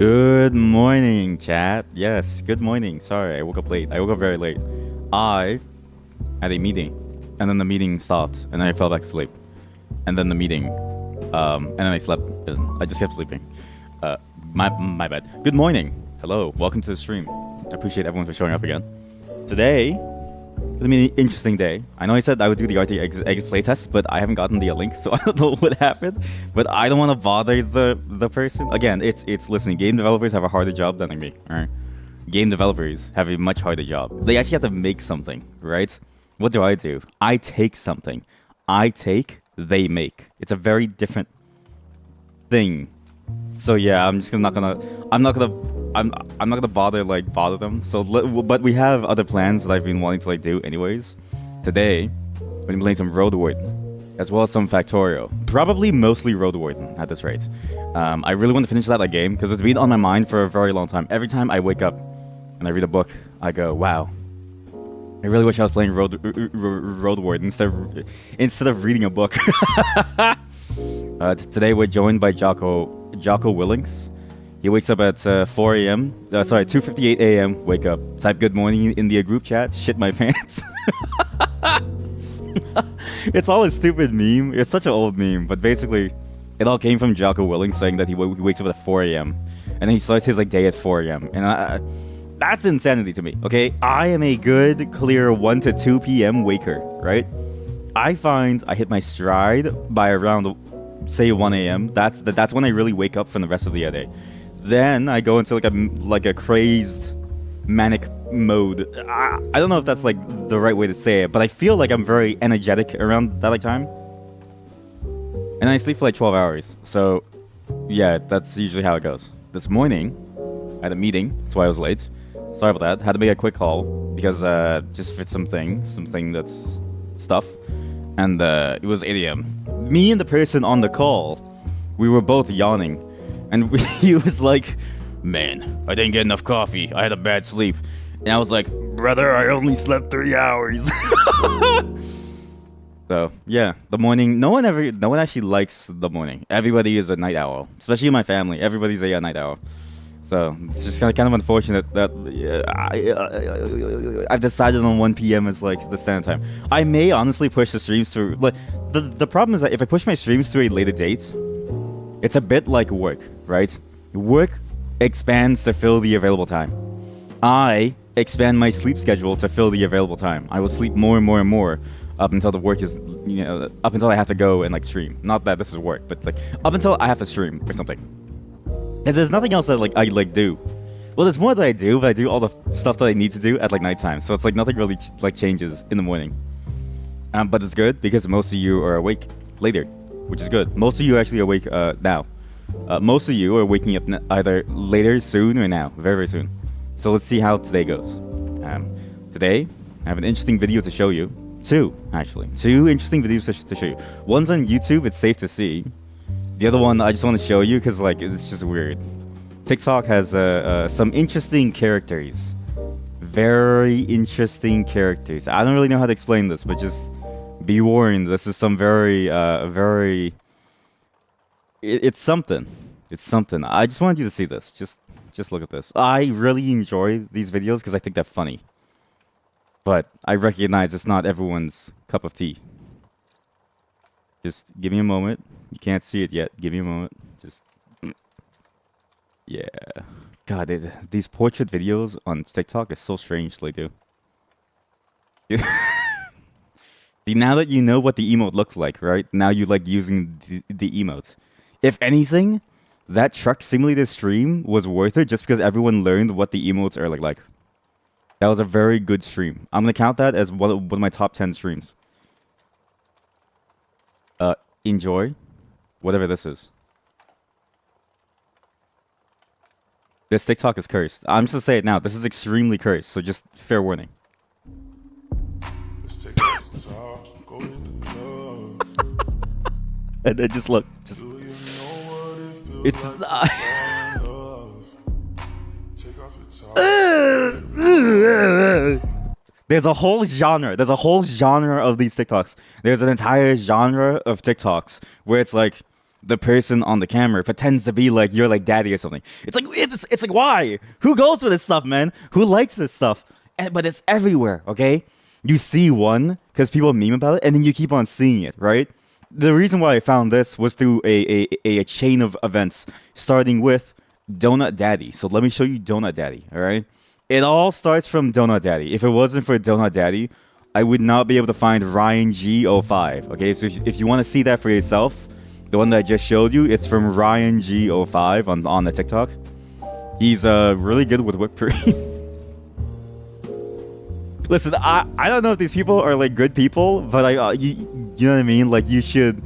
Good morning, chat. Yes, good morning. Sorry, I woke up late. I woke up very late. I had a meeting, and then the meeting stopped, and then I fell back to sleep. And then the meeting, and then I slept. I just kept sleeping. My bad. Good morning. Hello. Welcome to the stream. I appreciate everyone for showing up again. Today, it's gonna be an interesting day. I know I said I would do the RT eggs playtest, but I haven't gotten the link, so I don't know what happened. But I don't want to bother the person. Again, it's listening. Game developers have a harder job than me. All right, game developers have a much harder job. They actually have to make something, right? What do? I take something. They make. It's a very different thing. So yeah, I'm not gonna bother them. So but we have other plans that I've been wanting to do anyways. Today, we're gonna be playing some Road Warden, as well as some Factorio. Probably mostly Road Warden at this rate. I really want to finish that game because it's been on my mind for a very long time. Every time I wake up and I read a book, I go, "Wow, I really wish I was playing Road Warden instead of reading a book." Today we're joined by Jocko Willings. He wakes up at 4 a.m. 2:58 a.m. Wake up. Type good morning in the group chat. Shit my pants. It's all a stupid meme. It's such an old meme, but basically, it all came from Jocko Willings saying that he wakes up at 4 a.m. and then he starts his day at 4 a.m. And that's insanity to me. Okay, I am a good, clear 1 to 2 p.m. waker, right? I find I hit my stride by around, say, 1 a.m. That's when I really wake up from the rest of the day. Then I go into like a crazed manic mode. I don't know if that's the right way to say it, but I feel like I'm very energetic around that time. And I sleep for 12 hours. So yeah, that's usually how it goes. This morning I had a meeting, that's why I was late. Sorry about that. Had to make a quick call because just for something that's stuff. And it was 8 a.m. Me and the person on the call, we were both yawning. And he was like, "Man, I didn't get enough coffee. I had a bad sleep." And I was like, "Brother, I only slept 3 hours." So yeah, the morning. No one actually likes the morning. Everybody is a night owl, especially in my family. Everybody's a night owl. So it's just kind of unfortunate that I've decided on 1 p.m. as the standard time. I may honestly push the streams to the problem is that if I push my streams to a later date, it's a bit like work, right? Work expands to fill the available time. I expand my sleep schedule to fill the available time. I will sleep more and more and more up until the work is, up until I have to go and stream. Not that this is work, but up until I have to stream or something. Because there's nothing else that I do. Well, there's more that I do, but I do all the stuff that I need to do at nighttime. So it's nothing really changes in the morning. But it's good because most of you are awake later, which is good. Most of you are actually awake now. Most of you are waking up either later, soon, or now. Very, very soon. So let's see how today goes. Today, I have an interesting video to show you. Two interesting videos to show you. One's on YouTube, it's safe to see. The other one I just want to show you because it's just weird. TikTok has some interesting characters. Very interesting characters. I don't really know how to explain this, but just be warned. This is some very It's something. It's something. I just wanted you to see this. Just look at this. I really enjoy these videos because I think they're funny. But I recognize it's not everyone's cup of tea. Just give me a moment. You can't see it yet. Give me a moment. Just... Yeah. God, these portrait videos on TikTok are so strange to do. See, now that you know what the emote looks like, right? Now you using the emote. If anything, that truck simulator stream was worth it just because everyone learned what the emotes are like. That was a very good stream. I'm going to count that as one of my top 10 streams. Enjoy whatever this is. This TikTok is cursed. I'm just going to say it now. This is extremely cursed, so just fair warning. And then just look. It's There's a whole genre. There's a whole genre of these TikToks. There's an entire genre of TikToks where it's the person on the camera pretends to be like you're like daddy or something. It's like why? Who goes for this stuff, man? Who likes this stuff? But it's everywhere, okay? You see one because people meme about it, and then you keep on seeing it, right? The reason why I found this was through a chain of events, starting with Donut Daddy. So let me show you Donut Daddy, all right? It all starts from Donut Daddy. If it wasn't for Donut Daddy, I would not be able to find Ryan G05, okay? So if you want to see that for yourself, the one that I just showed you, it's from Ryan G05 on the TikTok. He's really good with whipped cream. Listen, I don't know if these people are like good people, but you know what I mean? Like you should,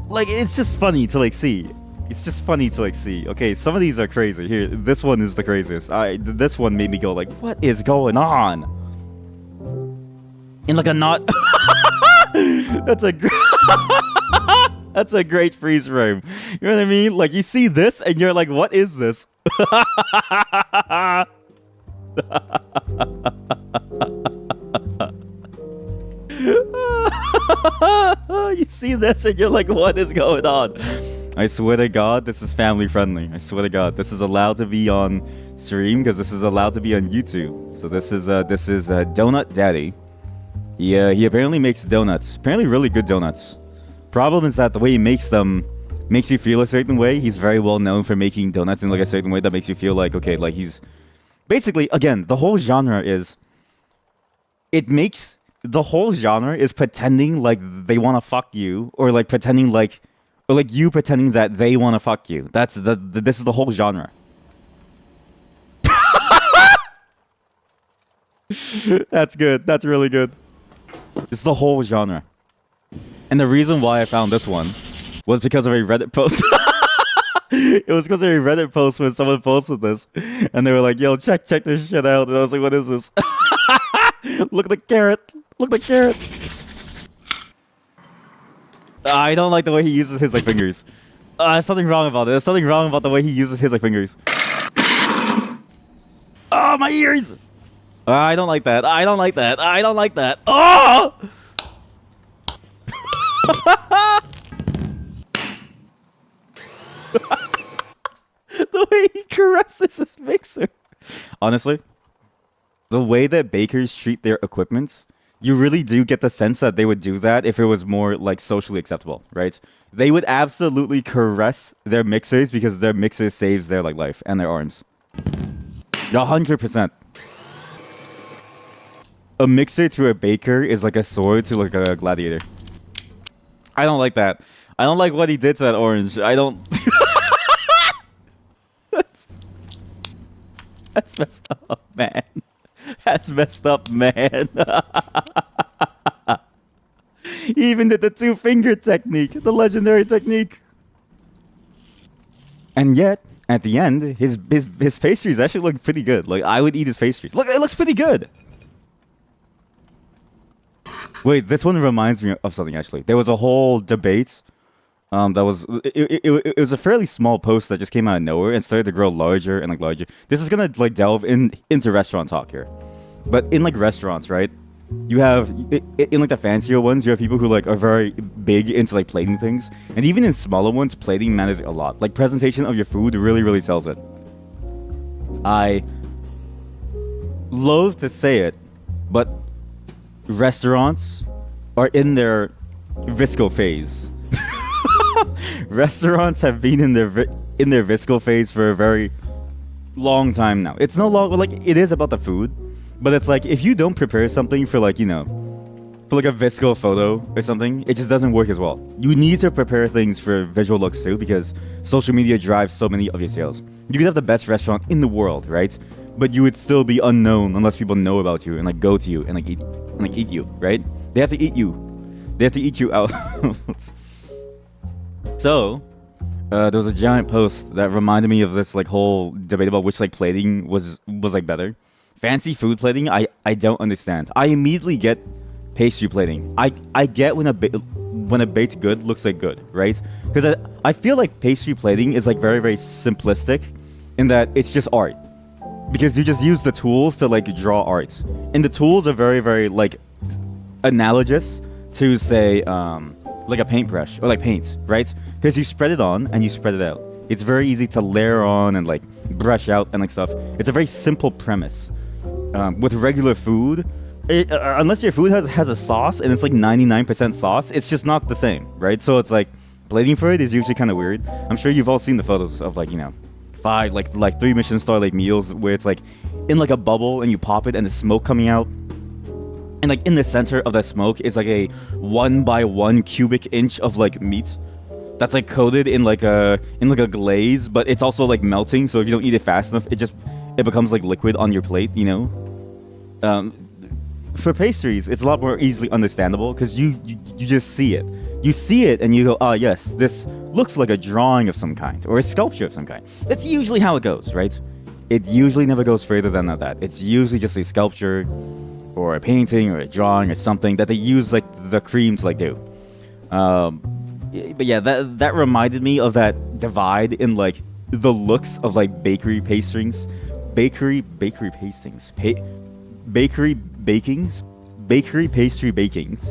like it's just funny to like see. It's just funny to like see. Okay, some of these are crazy. Here, this one is the craziest. This one made me go like, what is going on? In like a not. That's a. That's a great freeze frame. You know what I mean? Like you see this and you're like, what is this? You see this and you're like, what is going on? I swear to God, this is family friendly. I swear to God, this is allowed to be on stream because this is allowed to be on YouTube. So this is Donut Daddy. Yeah, he apparently makes donuts. Apparently really good donuts. Problem is that the way he makes them makes you feel a certain way. He's very well known for making donuts in like a certain way that makes you feel like, okay, like he's basically, again, the whole genre is pretending like they want to fuck you, or like pretending like, or like you pretending that they want to fuck you. This is the whole genre. That's good. That's really good. It's the whole genre. And the reason why I found this one was because of a Reddit post. It was because of a Reddit post when someone posted this, and they were like, "Yo, check this shit out." And I was like, "What is this?" Look at the carrot. Look at the carrot. I don't like the way he uses his like fingers. There's something wrong about it. There's something wrong about the way he uses his like fingers. Oh, my ears! I don't like that. I don't like that. I don't like that. Oh! The way he caresses his mixer. Honestly, the way that bakers treat their equipment, you really do get the sense that they would do that if it was more like socially acceptable, right? They would absolutely caress their mixers because their mixer saves their like life and their arms. 100%. A mixer to a baker is like a sword to like a gladiator. I don't like that. I don't like what he did to that orange. I don't. That's messed up, man. That's messed up, man. He even did the two-finger technique, the legendary technique. And yet, at the end, his pastries actually look pretty good. Like, I would eat his pastries. Look, it looks pretty good. Wait, this one reminds me of something, actually. There was a whole debate. That was it was a fairly small post that just came out of nowhere and started to grow larger and like larger. This is gonna like delve into restaurant talk here, but in like restaurants, right? You have in like the fancier ones, you have people who like are very big into like plating things, and even in smaller ones, plating matters a lot. Like presentation of your food really sells it. I loathe to say it, but restaurants are in their visco phase. Restaurants have been in their visco phase for a very long time now. It's no longer like it is about the food, but it's like if you don't prepare something for like, you know, for like a visco photo or something, it just doesn't work as well. You need to prepare things for visual looks too, because social media drives so many of your sales. You could have the best restaurant in the world, right? But you would still be unknown unless people know about you and like go to you and like eat you, right? They have to eat you. They have to eat you out. So, there was a giant post that reminded me of this like whole debate about which like plating was like better. Fancy food plating, I don't understand. I immediately get pastry plating. I get when a baked good looks like good, right? Because I feel like pastry plating is like very simplistic in that it's just art. Because you just use the tools to like draw art. And the tools are very like analogous to say like a paintbrush or like paint, right? Because you spread it on and you spread it out. It's very easy to layer on and like brush out and like stuff. It's a very simple premise. With regular food, unless your food has a sauce and it's like 99% sauce, it's just not the same, right? So it's like plating for it is usually kind of weird. I'm sure you've all seen the photos of like, you know, five like 3 Michelin star like meals where it's like in like a bubble and you pop it and the smoke coming out. And like in the center of that smoke is like a 1 by 1 cubic inch of like meat that's like coated in like a glaze, but it's also like melting. So if you don't eat it fast enough, it becomes like liquid on your plate, you know. For pastries, it's a lot more easily understandable because you just see it. You see it and you go, ah, yes, this looks like a drawing of some kind or a sculpture of some kind. That's usually how it goes, right? It usually never goes further than that. It's usually just a sculpture or a painting or a drawing or something that they use like the cream to like do. But yeah, that reminded me of that divide in like the looks of like bakery pastries, bakery pastings, bakery bakings, bakery pastry bakings,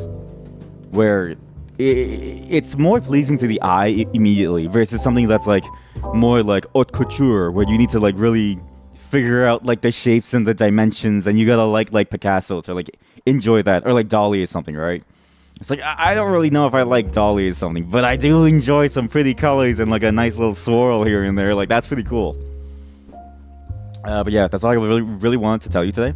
where it's more pleasing to the eye immediately versus something that's like more like haute couture, where you need to like really figure out like the shapes and the dimensions, and you gotta like Picasso to like enjoy that, or like Dali or something, right? It's like I don't really know if I like Dali or something, but I do enjoy some pretty colors and like a nice little swirl here and there. Like that's pretty cool. But yeah, that's all I really wanted to tell you today.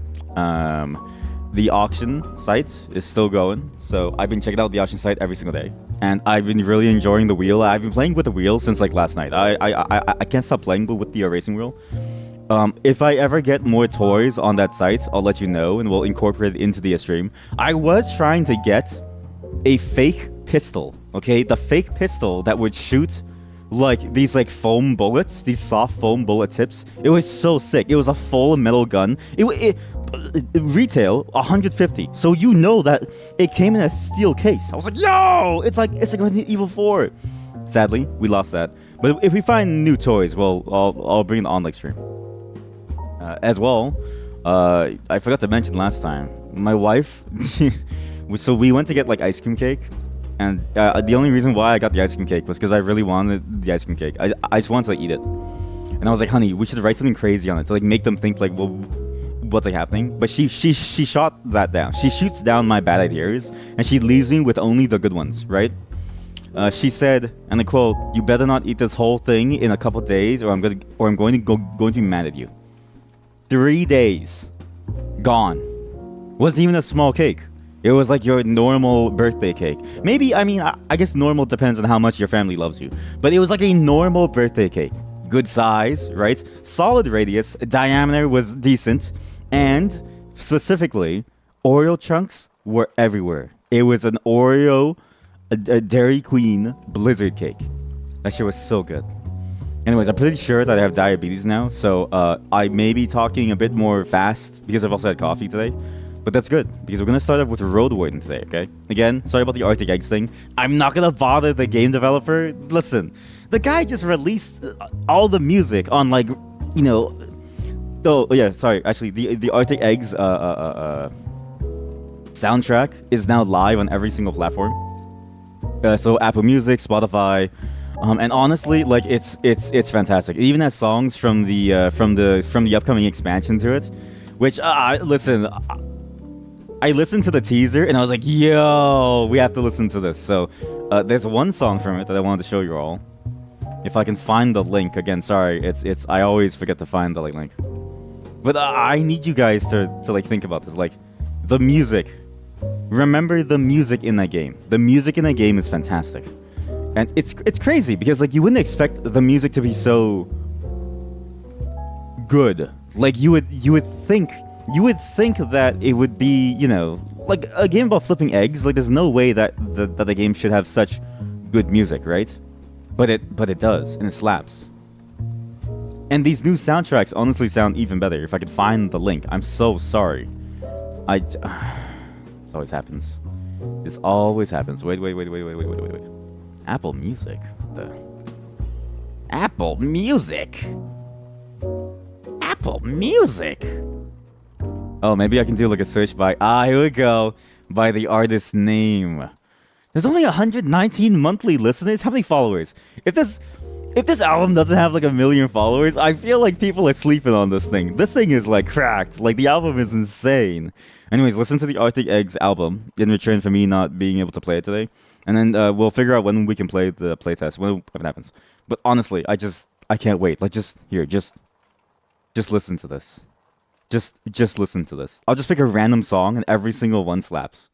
The auction site is still going, so I've been checking out the auction site every single day, and I've been really enjoying the wheel. I've been playing with the wheel since like last night. I can't stop playing with the racing wheel. If I ever get more toys on that site, I'll let you know, and we'll incorporate it into the stream. I was trying to get a fake pistol, okay? The fake pistol that would shoot like these like foam bullets, these soft foam bullet tips. It was so sick. It was a full metal gun. It retail 150. So you know that it came in a steel case. I was like, yo, it's like Resident Evil 4. Sadly, we lost that. But if we find new toys, well, I'll bring it on like stream. As well, I forgot to mention last time, my wife. So we went to get like ice cream cake. And the only reason why I got the ice cream cake was because I really wanted the ice cream cake. I just wanted to like, eat it. And I was like, honey, we should write something crazy on it to like make them think like, well, what's like happening? But she shot that down. She shoots down my bad ideas, and she leaves me with only the good ones, right? She said, and I quote, "You better not eat this whole thing in a couple days, or I'm going to be mad at you." 3 days gone. Wasn't even a small cake. It was like your normal birthday cake. Maybe, I mean, I guess normal depends on how much your family loves you. But it was like a normal birthday cake. Good size, right? Solid radius. Diameter was decent. And specifically, Oreo chunks were everywhere. It was an Oreo, a Dairy Queen Blizzard cake. That shit was so good. Anyways, I'm pretty sure that I have diabetes now. So I may be talking a bit more fast because I've also had coffee today. But that's good, because we're going to start off with Road Warden today, okay? Again, sorry about the Arctic Eggs thing. I'm not going to bother the game developer. Listen, the guy just released all the music on, like, you know... Oh, yeah, sorry. Actually, the Arctic Eggs soundtrack is now live on every single platform. So Apple Music, Spotify... and honestly, like it's fantastic. It even has songs from the upcoming expansion to it, which listen... I listened to the teaser and I was like, yo, we have to listen to this. So there's one song from it that I wanted to show you all. If I can find the link. Again, sorry, it's I always forget to find the link. But I need you guys to like think about this. Like the music. Remember the music in that game. The music in that game is fantastic. And it's crazy because like you wouldn't expect the music to be so good. Like you would think that it would be, you know, like a game about flipping eggs. Like there's no way that the game should have such good music, right? But it does, and it slaps. And these new soundtracks honestly sound even better. If I could find the link. I'm so sorry. This always happens. This always happens. Wait. Apple Music. Apple Music. Apple Music. Oh, maybe I can do like a search by... here we go. By the artist name. There's only 119 monthly listeners. How many followers? If this album doesn't have like a million followers, I feel like people are sleeping on this thing. This thing is like cracked. Like the album is insane. Anyways, listen to the Arctic Eggs album in return for me not being able to play it today, and then we'll figure out when we can play the playtest when it happens. But honestly, I can't wait. Like just listen to this. Just listen to this. I'll just pick a random song and every single one slaps.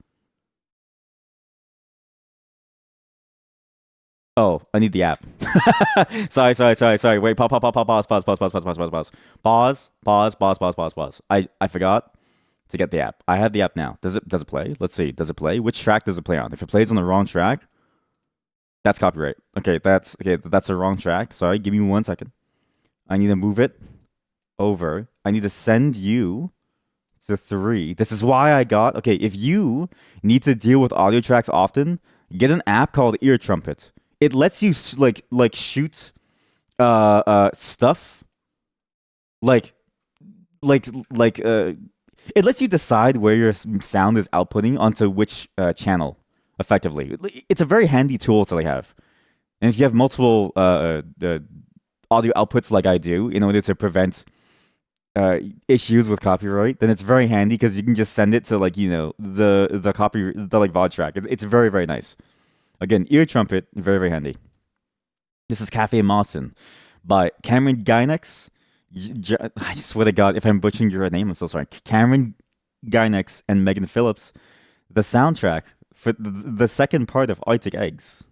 Oh, I need the app. Sorry. Wait, pause. I forgot to get the app. I have the app now. Does it play? Let's see. Does it play? Which track does it play on? If it plays on the wrong track, that's copyright. That's the wrong track. Sorry, give me 1 second. I need to move it over. I need to send you to 3. This is why I got. Okay, if you need to deal with audio tracks often, get an app called Ear Trumpet. It lets you like shoot stuff like like it lets you decide where your sound is outputting onto which channel effectively. It's a very handy tool to like have. And if you have multiple audio outputs like I do in order to prevent issues with copyright, then it's very handy because you can just send it to like the like VOD track. It's very very nice. Again, Ear Trumpet, very very handy. This is Cafe Mawson by Cameron Gynex. I swear to God, if I'm butchering your name, I'm so sorry. Cameron Gynex and Megan Phillips, the soundtrack for the second part of Arctic Eggs.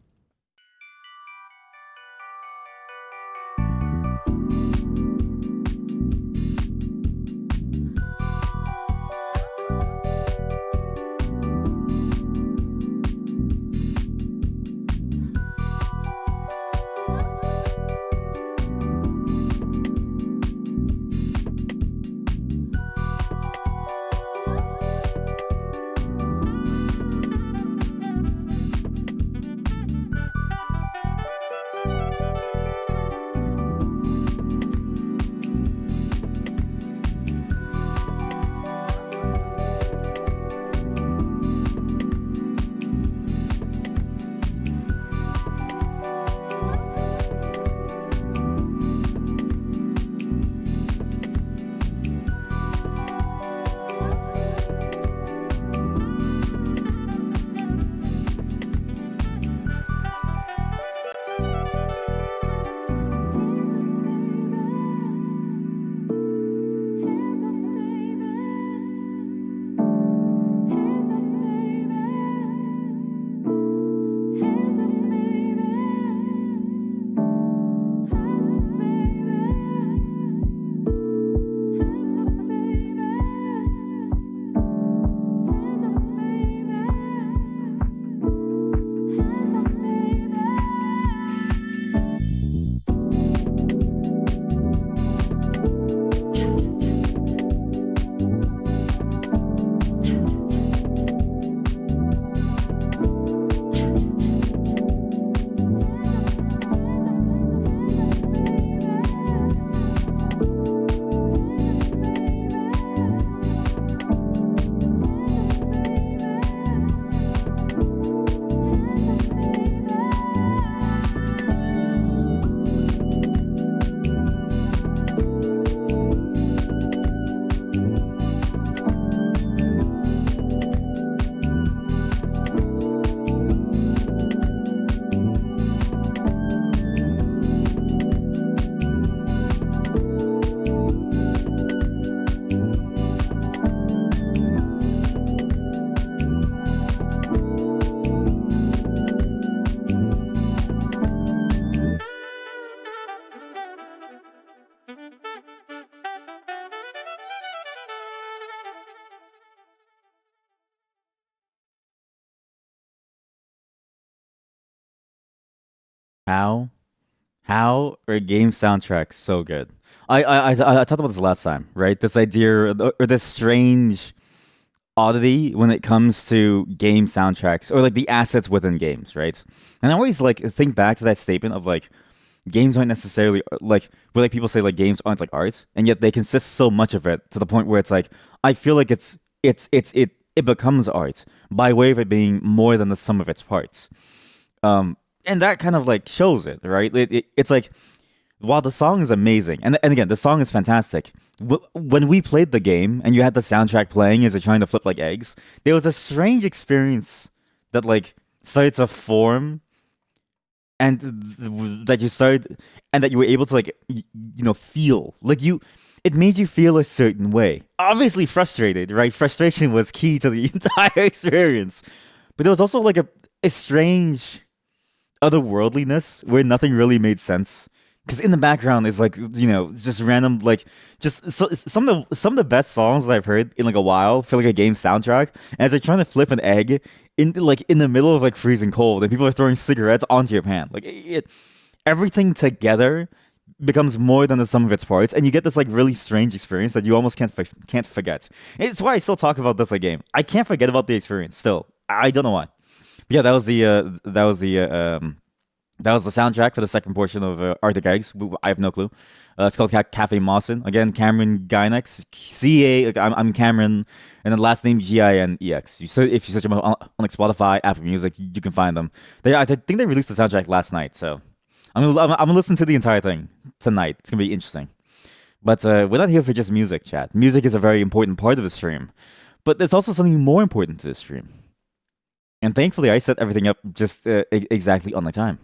How how are game soundtracks so good? I talked about this last time, right? This idea or this strange oddity when it comes to game soundtracks or like the assets within games, right? And I always like think back to that statement of like games aren't necessarily like where like people say like games aren't like art, and yet they consist so much of it to the point where it's like I feel like it becomes art by way of it being more than the sum of its parts. And that kind of like shows it, right? It's like while the song is amazing, and again, the song is fantastic. When we played the game and you had the soundtrack playing as you're trying to flip like eggs, there was a strange experience that like started to form, and that you started, and that you were able to like feel like you. It made you feel a certain way. Obviously frustrated, right? Frustration was key to the entire experience, but there was also like a strange otherworldliness where nothing really made sense. Because in the background is like it's just random like just some of the best songs that I've heard in like a while for like a game soundtrack. And as they're trying to flip an egg in the middle of like freezing cold, and people are throwing cigarettes onto your pan, like everything together becomes more than the sum of its parts, and you get this like really strange experience that you almost can't forget. It's why I still talk about this like game. I can't forget about the experience still. I don't know why. Yeah, that was the soundtrack for the second portion of Arctic Eggs. I have no clue. It's called Cafe Mawson. Again, Cameron Ginex. I'm Cameron, and then last name Ginex. So if you search them on like Spotify, Apple Music, you can find them. I think they released the soundtrack last night, so I'm gonna listen to the entire thing tonight. It's gonna be interesting. But we're not here for just music, chat. Music is a very important part of the stream, but there's also something more important to the stream. And thankfully, I set everything up just exactly on my time.